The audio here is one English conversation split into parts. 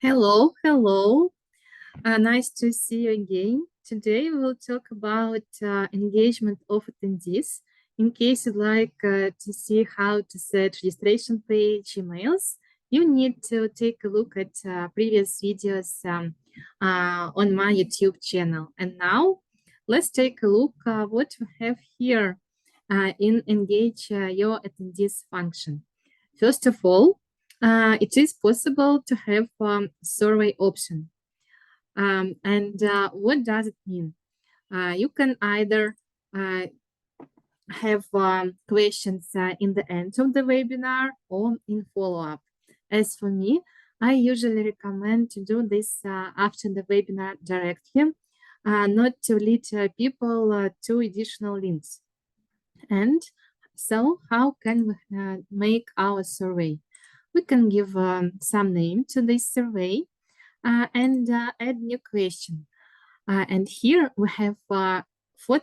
Hello, hello. Nice to see you again. Today we will talk about engagement of attendees. In case you'd like to see how to set registration page emails, you need to take a look at previous videos on my YouTube channel. And now let's take a look what we have here in Engage Your Attendees function. First of all, it is possible to have survey option. What does it mean? You can either have questions in the end of the webinar or in follow-up. As for me, I usually recommend to do this after the webinar directly, not to lead people to additional links. And so how can we make our survey? We can give some name to this survey and add new question. And here we have 4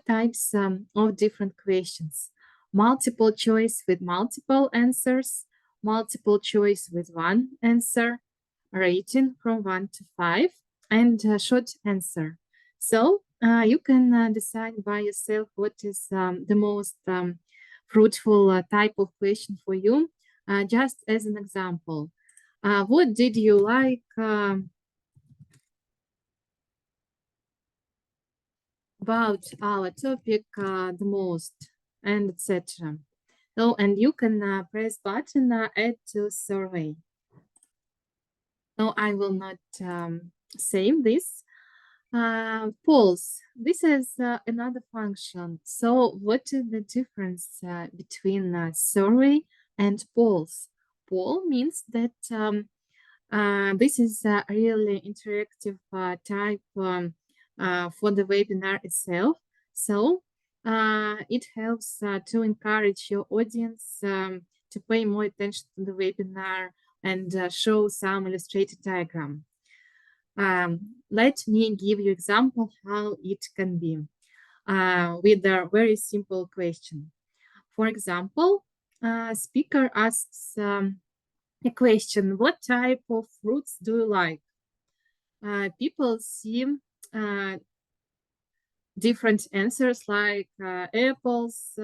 types of different questions. Multiple choice with multiple answers, multiple choice with 1 answer, rating from 1 to 5, and short answer. So you can decide by yourself what is the most fruitful type of question for you. Just as an example, what did you like about our topic the most, and etc. So, and you can press button add to survey. No, I will not save this. Polls. This is another function. So what is the difference between survey and polls? Poll means that this is a really interactive type for the webinar itself. So it helps to encourage your audience to pay more attention to the webinar and show some illustrated diagram. Let me give you example how it can be with a very simple question. For example, speaker asks a question, what type of fruits do you like? People see different answers like apples,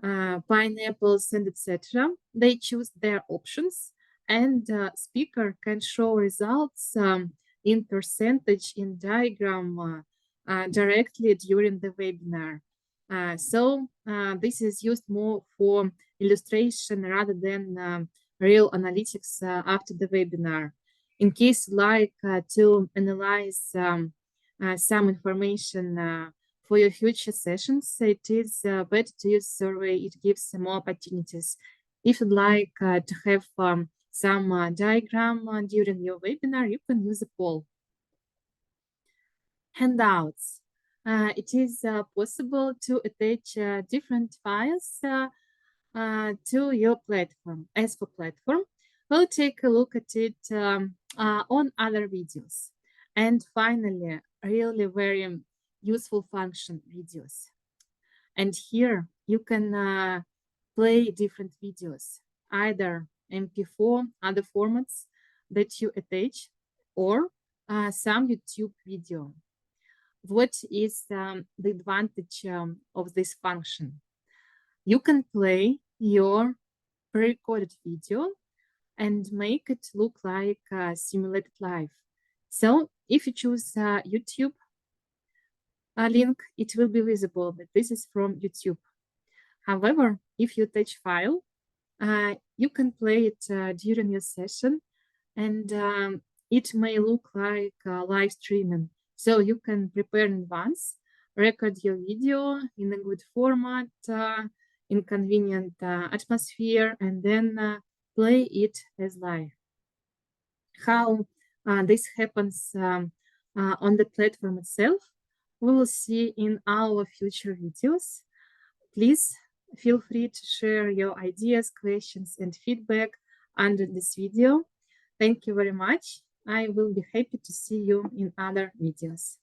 pineapples, and etc. They choose their options, and speaker can show results in percentage in diagram directly during the webinar. So this is used more for illustration rather than real analytics after the webinar. In case like to analyze some information for your future sessions, it is better to use survey. It gives more opportunities. If you'd like to have some diagram during your webinar, you can use a poll. Handouts. It is possible to attach different files to your platform. As for platform, we'll take a look at it on other videos. And finally, really very useful function, videos. And here you can play different videos, either MP4, other formats that you attach, or some YouTube video. What is the advantage of this function? You can play your pre-recorded video and make it look like simulated live. So if you choose YouTube link, it will be visible that this is from YouTube. However, if you attach file, you can play it during your session, and it may look like live streaming. So you can prepare in advance, record your video in a good format, in convenient atmosphere, and then play it as live. How this happens on the platform itself, we will see in our future videos. Please feel free to share your ideas, questions, and feedback under this video. Thank you very much. I will be happy to see you in other videos.